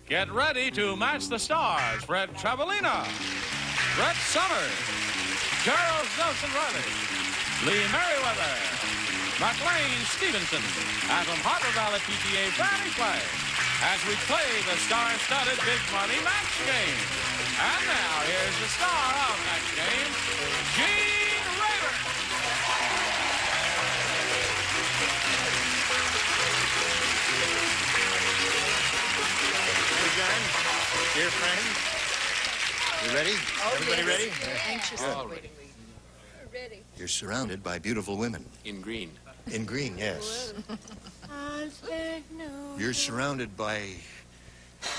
Get ready to match the stars. Fred Travalena, Brett Summers, Charles Nelson Reilly, Lee Meriwether, McLean Stevenson, and from Harbor Valley PTA, Fannie Flagg, as we play the star-studded big money match game. And now, here's the star of match game, Gene Rayburn. Hey, John, dear friend, you ready? Everybody ready? Anxiously waiting. Ready. You're surrounded by beautiful women. In green. In green, yes. You're surrounded by,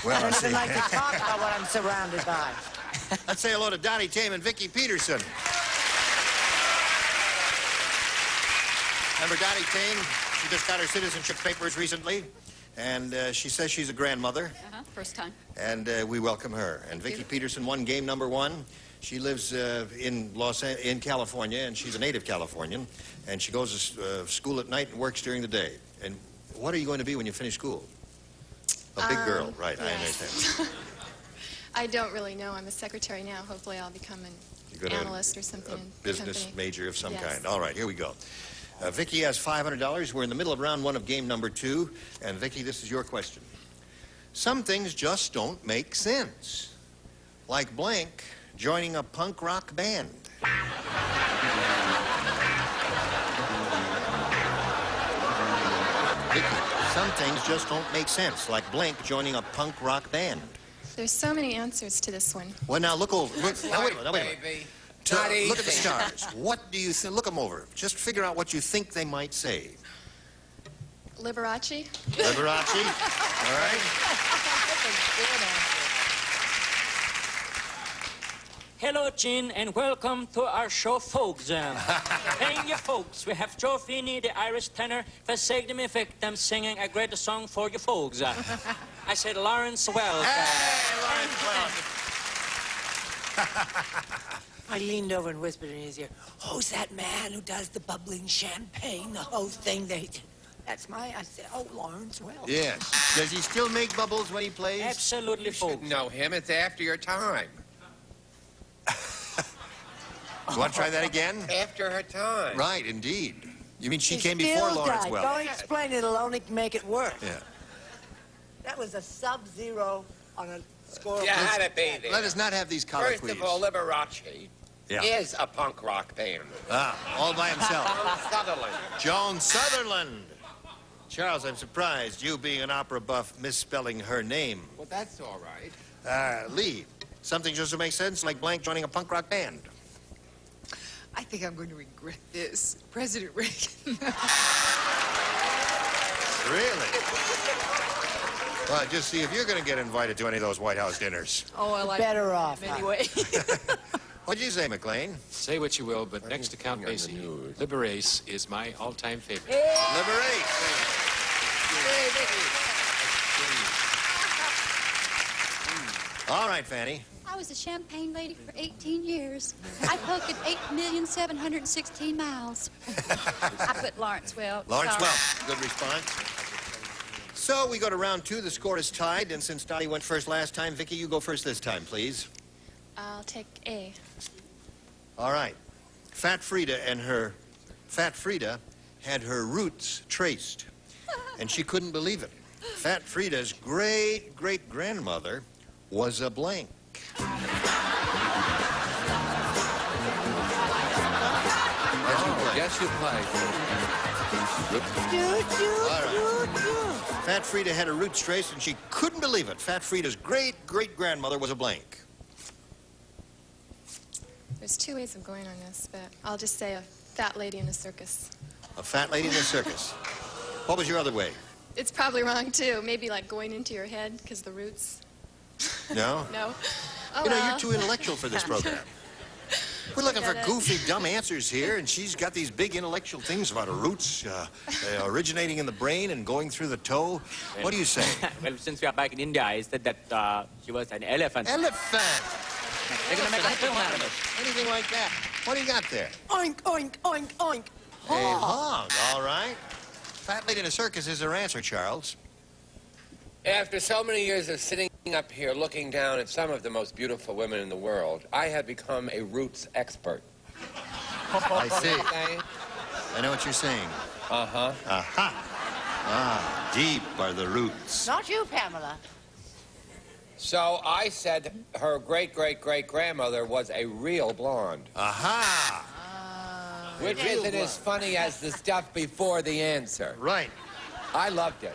well, I don't like to talk about what I'm surrounded by. let's say hello to Donnie Tame and Vicki Peterson. Remember Donnie Tame? She just got her citizenship papers recently, and she says she's a grandmother. First time. And we welcome her. And Vicki Peterson won game number 1. She lives in California, and she's a native Californian. And she goes to school at night and works during the day. And what are you going to be when you finish school? A big girl, right? Yes. I understand. I don't really know. I'm a secretary now. Hopefully I'll become an analyst or something. A in the business company. major of some Yes. kind. All right, here we go. Vicki has $500. We're in the middle of round 1 of game number 2. And Vicki, this is your question. Some things just don't make sense. Like blank joining a punk rock band. Vicki, some things just don't make sense. Like blank joining a punk rock band. There's so many answers to this one. Well, now look over. Now, wait a minute. Baby. Look at the stars. What do you think? Look them over. Just figure out what you think they might say. Liberace? Liberace. All right. That's a good answer. Hello, Gene, and welcome to our show, folks. Paying you folks, we have Joe Feeney, the Irish tenor, forsake them effect them singing a great song for you folks. I said Lawrence Wells. Hey, Lawrence Wells. I leaned over and whispered in his ear, "Who's that man who does the bubbling champagne, the whole thing?" That's I said, "Oh, Lawrence Wells." Yes. Does he still make bubbles when he plays? Absolutely, You should folks. know him. It's after your time. You want to try that again? After her time. Right, indeed. You mean she He came before still Lawrence died. Wells? Don't explain it. It'll only make it worse. Yeah. That was a sub-zero on a score. You had to be there. Let us not have these First colloquies. of all, Liberace is a punk rock band. All by himself. Joan Sutherland. Joan Sutherland. Charles, I'm surprised, you being an opera buff, misspelling her name. Well, that's all right. Lee, something just to make sense, like blank joining a punk rock band. I think I'm going to regret this. President Reagan. Really? Well, just see if you're going to get invited to any of those White House dinners. Oh, I like Better off. anyway. What'd you say, McLean? Say what you will, but next to Count Basie, Liberace is my all-time favorite. Liberate. Hey, Vicky. All right, Fannie. I was a champagne lady for 18 years. I poked 8,716 miles. I put Lawrence Wells. Lawrence Sorry. Wells. Good response. So we go to round 2. The score is tied, and since Dottie went first last time, Vicki, you go first this time, please. I'll take A. All right. Fat Frida had her roots traced, and she couldn't believe it. Fat Frida's great-great-grandmother was a blank. Yes, you play. All right. Fat Frida had her roots traced, and she couldn't believe it. Fat Frida's great-great-grandmother was a blank. There's 2 ways of going on this, but I'll just say a fat lady in a circus. A fat lady in a circus. What was your other way? It's probably wrong, too. Maybe like going into your head, because the roots. No? No? Oh, You know, well. you're too intellectual for this program. We're looking for goofy, dumb answers here, and she's got these big intellectual things about her roots originating in the brain and going through the toe. What do you say? Well, since we are back in India, I said that she was an elephant. Elephant. They're going to make a film out of it. Anything like that. What do you got there? Oink, oink, oink, oink. A hog, all right. Fat lady in a circus is her answer, Charles. After so many years of sitting Up here looking down at some of the most beautiful women in the world, I have become a roots expert. I see. I know what you're saying. Uh-huh. Aha. Ah, deep are the roots. Not you, Pamela. So I said her great-great-great-grandmother was a real blonde. Aha. Which isn't as funny as the stuff before the answer. Right. I loved it.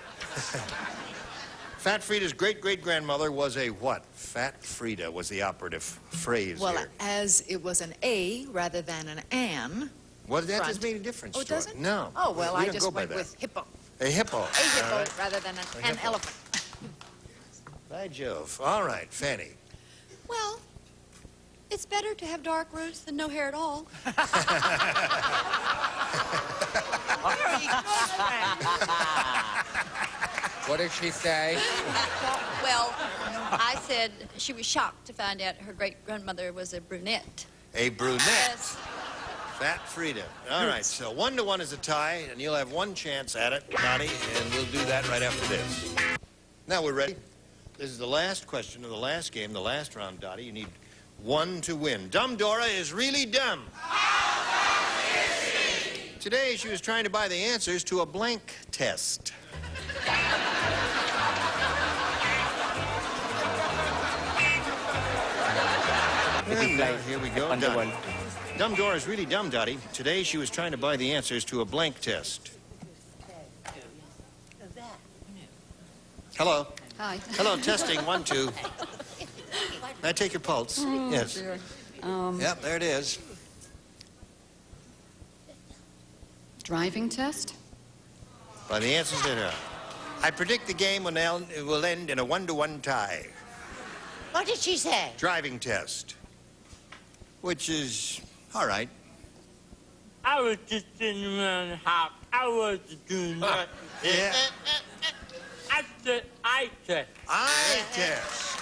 Fat Frida's great-great-grandmother was a what? Fat Frida was the operative phrase Well, here. as it was an A rather than an an. Well, that front. doesn't make a difference Oh, to does it. it? No. Oh, well, We I don't just go by went that. with hippo. A hippo. A hippo All right. rather than an elephant. By Jove. All right, Fannie. Well, it's better to have dark roots than no hair at all. What did she say? Well, I said she was shocked to find out her great-grandmother was a brunette. A brunette. Yes. Fat Frida. All right, so 1-1 is a tie, and you'll have one chance at it, Dottie, and we'll do that right after this. Now we're ready. This is the last question of the last game, the last round, Dottie. You need one to win. Dumb Dora is really dumb. Today, she was trying to buy the answers to a blank test. Here we go. Dottie. Dumb Dora is really dumb, Dottie. Today, she was trying to buy the answers to a blank test. Hello. Hi. Hello, testing, 1, 2. May I take your pulse? Yes. Dear. Yep, there it is. Driving test? By the answers that are. I predict the game will end in a 1-1 tie. What did she say? Driving test. Which is all right. I was just sitting around the house. I was doing that. Yeah. I said I test. Eye test.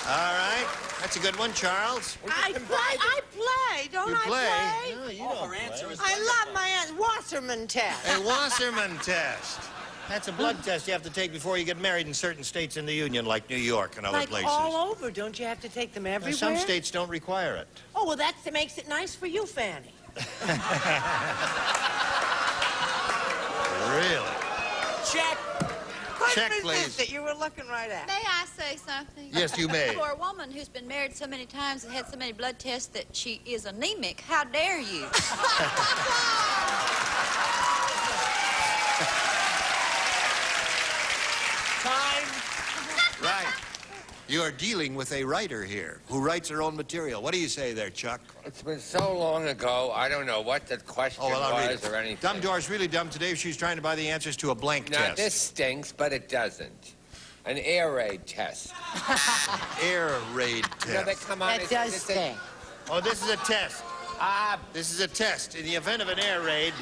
All right. That's a good one, Charles. I play. Don't You I play? play? No, you don't play. I love my Wasserman test. A Wasserman test. That's a blood test you have to take before you get married in certain states in the Union, like New York and other Like places. all over. Don't you have to take them everywhere? Some states don't require it. Oh, well, that makes it nice for you, Fannie. Really? Check. Check, What please. is it you were looking right at? May I say something? Yes, you may. For a woman who's been married so many times and had so many blood tests that she is anemic, how dare you? Time. Right. You are dealing with a writer here who writes her own material. What do you say there, Chuck? It's been so long ago, I don't know what the question I'll read was it. or anything. Dumb Dora's really dumb today. She's trying to buy the answers to a blank Now, test. this stinks, but it doesn't. An air raid test. Air raid test. You know, they come on. That does stink. Oh, this is a test. This is a test. In the event of an air raid,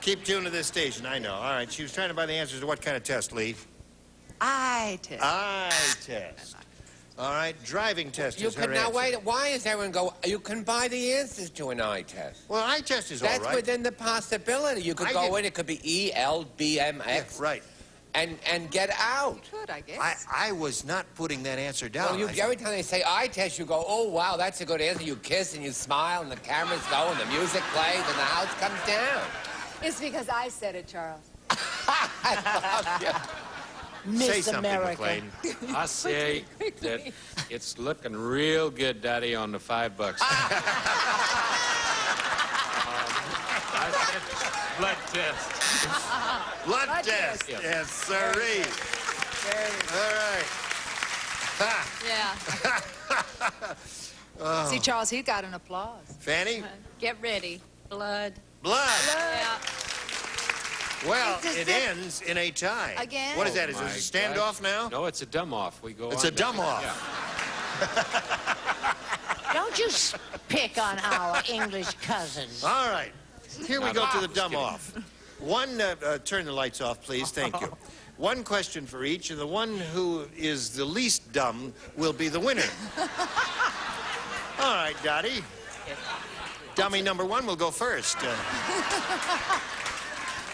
keep tuned to this station. I know. All right. She was trying to buy the answers to what kind of test, Lee? Eye test. Eye test. All right. Driving test You is her can now answer. wait. Why is everyone go? You can buy the answers to an eye test. Well, eye test is all That's right. within the possibility. You could I go didn't- in. It could be ELBMX. Yeah, right. And get out. Good, I guess. I was not putting that answer down. Well, every time they say eye test, you go, oh, wow, that's a good answer. You kiss and you smile and the cameras go and the music plays and the house comes down. It's because I said it, Charles. I love you. Miss Say something, America. McLean. I say that it's looking real good, Daddy, on the $5. I said blood test. Blood test. Yeah. Yes, sirree. All right. Yeah. See, Charles, he got an applause. Fannie? Get ready. Blood. Blood. Yeah. Well, It's it just- ends in a tie. Again? What is that? Is My it a standoff now? No, it's a dumb off. We go It's on a dumb down. off. Yeah. Don't you pick on our English cousins. All right. Here we go to the dumb kidding. off. One, turn the lights off, please. Thank you. One question for each, and the one who is the least dumb will be the winner. All right, Dottie. Dummy number one will go first.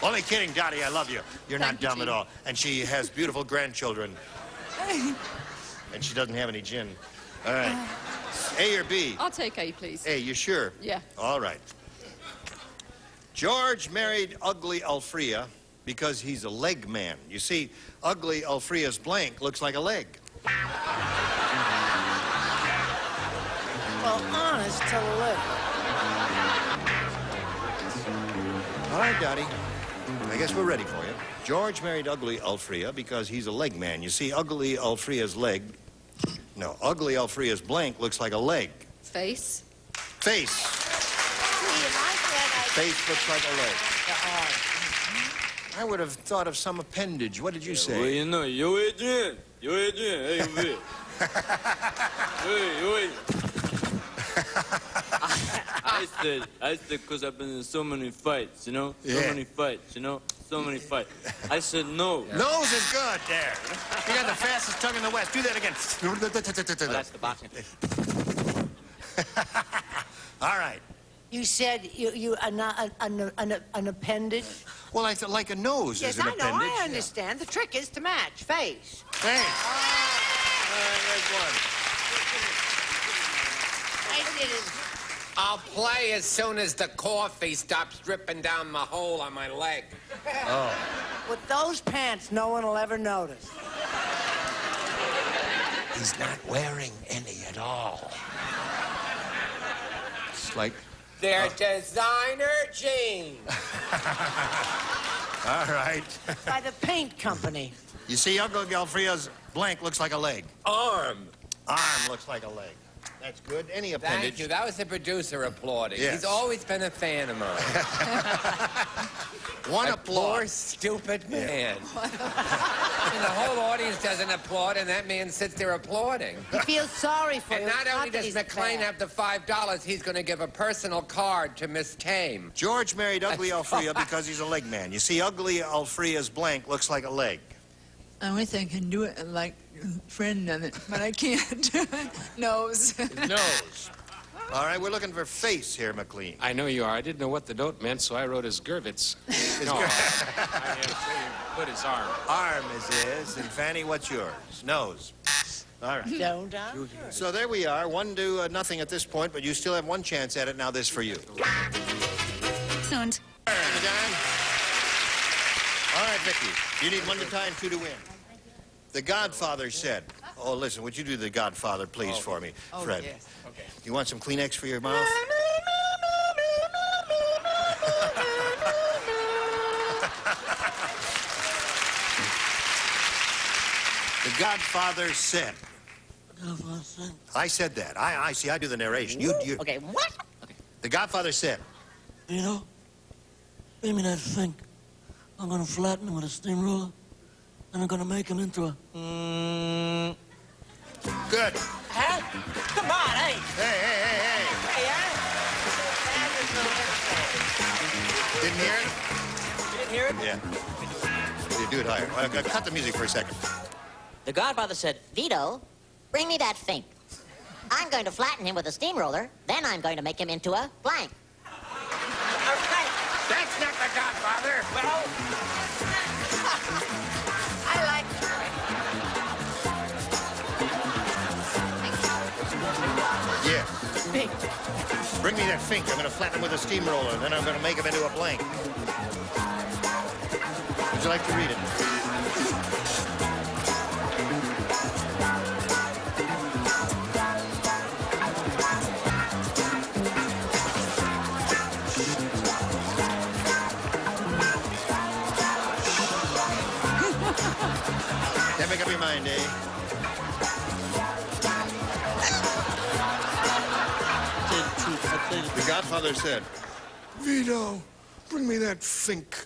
Only kidding, Dottie. I love you. You're not Thank you, dumb at Gene. all. And she has beautiful grandchildren. And she doesn't have any gin. All right. A or B? I'll take A, please. A, you sure? Yeah. All right. George married ugly Alfrea because he's a leg man. You see, ugly Alfrea's blank looks like a leg. Well, honest to live. All right, Dottie. I guess we're ready for you. George married ugly Alfrea because he's a leg man. You see, ugly Alfrea's ugly Alfrea's blank looks like a leg. Face. Face. Face looks like a leg. I would have thought of some appendage. What did you say? Well, you know, yo, Adrian. Yo, Adrian. Hey, wait. Hey. I said, because I've been in so many fights, you know? So many fights, you know? So many fights. I said no. Nose is good there. You got the fastest tongue in the West. Do that again. Oh, that's the boxing. All right. You said an appendage? Well, I thought like a nose is an appendage. Yes, I know. I understand. The trick is to match. Face. Face. There's one. I did it. I'll play as soon as the coffee stops dripping down the hole on my leg. Oh. With those pants, no one will ever notice. He's not wearing any at all. It's like... They're designer jeans. All right. By the paint company. You see, Uncle Alfrea's blank looks like a leg. Arm. Arm looks like a leg. That's good. Any appendage. Thank you. That was the producer applauding. Yes. He's always been a fan of mine. One a applause. Poor, stupid man. And the whole audience doesn't applaud, and that man sits there applauding. He feels sorry for and you. not only that does he's McLean bad. have the $5, he's going to give a personal card to Miss Tame. George married ugly Alfrea because he's a leg man. You see, ugly Alfrea's blank looks like a leg. I wish I could do it like Friend done it, but I can't. Nose. Nose. All right, we're looking for face here, McLean. I know you are. I didn't know what the note meant, so I wrote his Gervitz. No, I put his arm. Arm is his. And Fannie, what's yours? Nose. All right. Don't I? So there we are. 1-0 at this point, but you still have one chance at it. Now this for you. Synd. All right, Vicky. You need 1 to tie and 2 to win. The Godfather said... Oh, listen, would you do The Godfather, please, for me, Fred? Yes. Okay. You want some Kleenex for your mouth? The Godfather said... I said that. I see, I do the narration. You... Okay, what? Okay. The Godfather said... You know, give me that thing. I'm gonna flatten him with a steamroller, and I'm gonna make him into a... Good. Huh? Come on, hey. Hey. Didn't hear it? You didn't hear it? Yeah. You do it higher. Cut the music for a second. The Godfather said, Vito, bring me that thing. I'm going to flatten him with a steamroller, then I'm going to make him into a blank. That's not the Godfather. Well, I like Yeah. Fink. Bring me that fink. I'm going to flatten him with a steamroller, then I'm going to make him into a blank. Would you like to read it? Can't make up your mind, eh? The Godfather said, Vito, bring me that fink.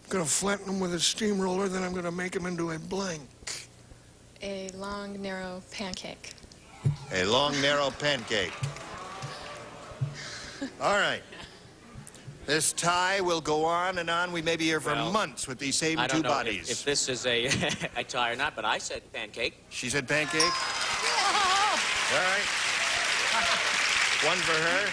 I'm gonna flatten him with a steamroller, then I'm gonna make him into a blank. A long, narrow pancake. A long, narrow pancake. All right. This tie will go on and on. We may be here for months with these same I don't two know bodies. if this is a tie or not, but I said pancake. She said pancake? All right. One for her.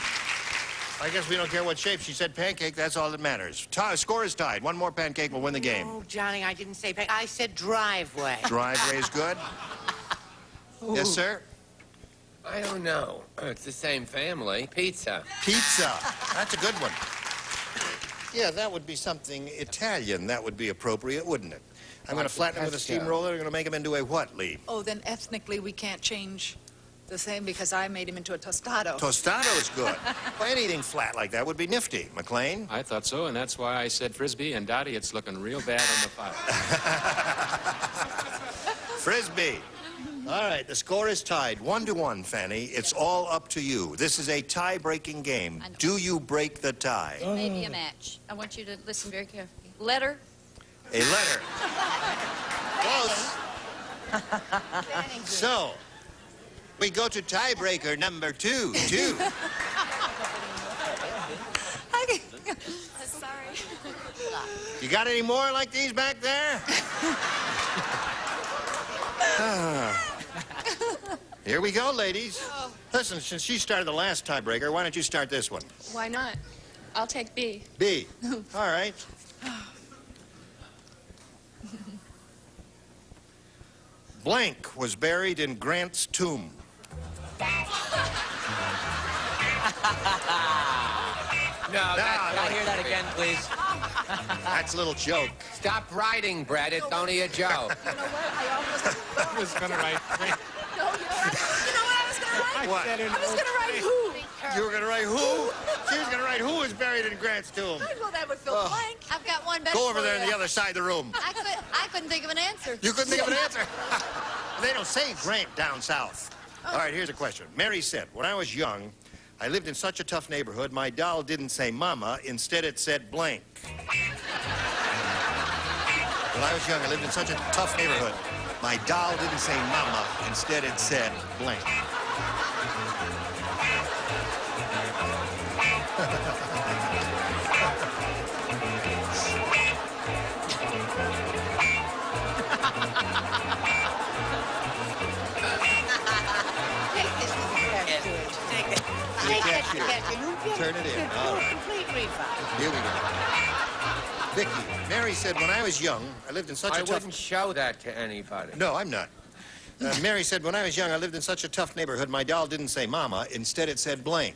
I guess we don't care what shape. She said pancake, that's all that matters. Score is tied. One more pancake will win the game. Oh, Johnny, I didn't say I said driveway. Driveway's good? Yes, sir? I don't know. It's the same family. Pizza. Pizza. That's a good one. Yeah, that would be something Italian. That would be appropriate, wouldn't it? I'm going to flatten him with a steamroller. I'm going to make him into a what, Lee? Oh, then ethnically we can't change the same because I made him into a tostado. Tostado is good. Well, anything flat like that would be nifty. McLean? I thought so, and that's why I said Frisbee. And Dottie, it's looking real bad on the file. Frisbee. All right, the score is tied. 1-1, Fannie. It's all up to you. This is a tie-breaking game. Do you break the tie? It may be a match. I want you to listen very carefully. Letter. A letter. Close. So, we go to tiebreaker number 2. Sorry. You got any more like these back there? Here we go, ladies. Listen, since she started the last tiebreaker, why don't you start this one? Why not? I'll take B. B. All right. Blank was buried in Grant's tomb. No, Can I hear that again, please? That's a little joke. Stop writing, Brett. It's only a joke. You know what? I almost... I was going to write Grant. No, you know what I was going to write? What? I was going to write who. You were going to write who? She was going to write who was buried in Grant's tomb. Well, that would fill blank. I've got one better Go over for there on you. the other side of the room. I couldn't think of an answer. You couldn't think of an answer? They don't say Grant down south. All right, here's a question. Mary said, when I was young, I lived in such a tough neighborhood, my doll didn't say mama, instead it said blank. When I was young, I lived in such a tough neighborhood, my doll didn't say mama, instead it said blank. Turn it in. All right. Complete refund. Here we go. Vicky, Mary said, when I was young, I lived in such a I tough... wouldn't show that to anybody. No, I'm not. Mary said, when I was young, I lived in such a tough neighborhood, my doll didn't say mama, instead it said blank.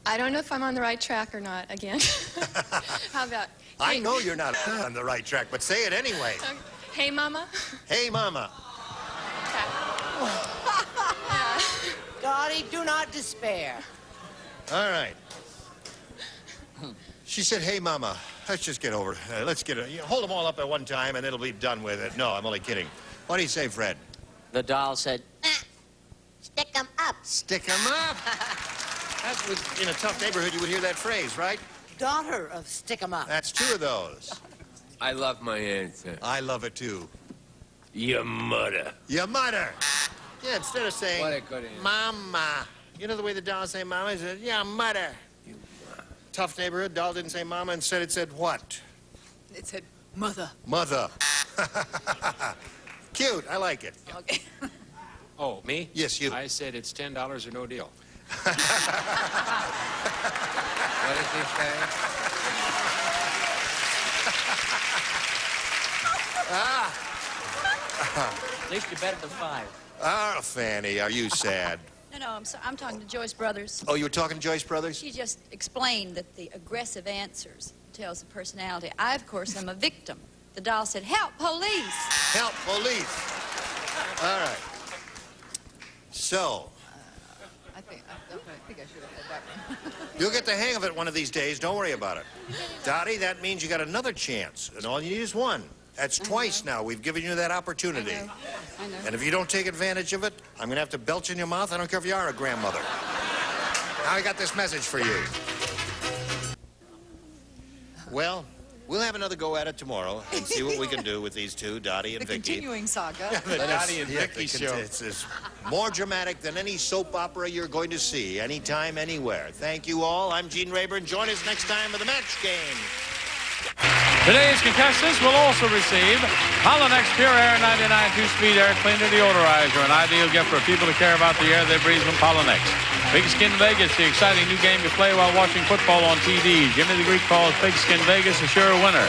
I don't know if I'm on the right track or not, again. How about... I know you're not on the right track, but say it anyway. Hey, Mama. Hey, mama. Dottie, do not despair. All right. She said, hey, mama, let's just get over it. Let's get it. Hold them all up at one time, and it'll be done with it. No, I'm only kidding. What do you say, Fred? The doll said, stick 'em up. Stick 'em up. That was, in a tough neighborhood, you would hear that phrase, right? Daughter of Stick 'em Up. That's 2 of those. I love my answer. I love it, too. Your mother. Your mother. Yeah, instead of saying, What a good answer. mama. You know the way the doll say mama? It said, yeah, mother. Tough neighborhood, doll didn't say mama, instead it said what? It said mother. Mother. Cute, I like it. Okay. Oh, me? Yes, you. I said it's $10 or no deal. What did he say? At least you bet it to 5. Ah, Fannie, are you sad? No, I'm talking to Joyce Brothers. Oh, you were talking to Joyce Brothers? She just explained that the aggressive answers tells the personality. I, of course, am a victim. The doll said, help, police. Help, police. All right. So, I think I should have had that one. you'll get the hang of it one of these days. Don't worry about it. Dottie, that means you got another chance, and all you need is one. That's twice now. We've given you that opportunity. I know. And if you don't take advantage of it, I'm going to have to belch in your mouth. I don't care if you are a grandmother. Now I got this message for you. Well, we'll have another go at it tomorrow and see what we can do with these two, Dottie and The Vicky. continuing saga. The Dottie and Vicky show. It's more dramatic than any soap opera you're going to see, anytime, anywhere. Thank you all. I'm Gene Rayburn. Join us next time for the match game. Today's contestants will also receive Holonex Pure Air 99 2-speed air cleaner deodorizer, an ideal gift for people who care about the air they breathe from Holonex. Pigskin Vegas, the exciting new game you play while watching football on TV. Jimmy the Greek calls Pigskin Vegas a sure winner.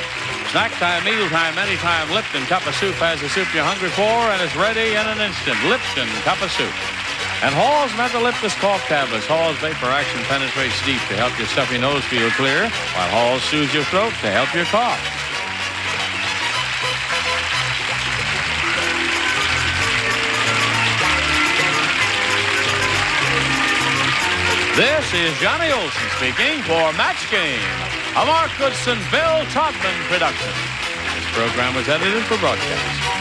Snack time, meal time, anytime. Lipton Cup of Soup has the soup you're hungry for, and it's ready in an instant. Lipton Cup of Soup. And Hall's Mentholyptus Cough Tablets. Hall's vapor action penetrates deep to help your stuffy nose feel clear, while Hall's soothes your throat to help your cough. This is Johnny Olson speaking for Match Game, a Mark Goodson, Bill Todman production. This program was edited for broadcast.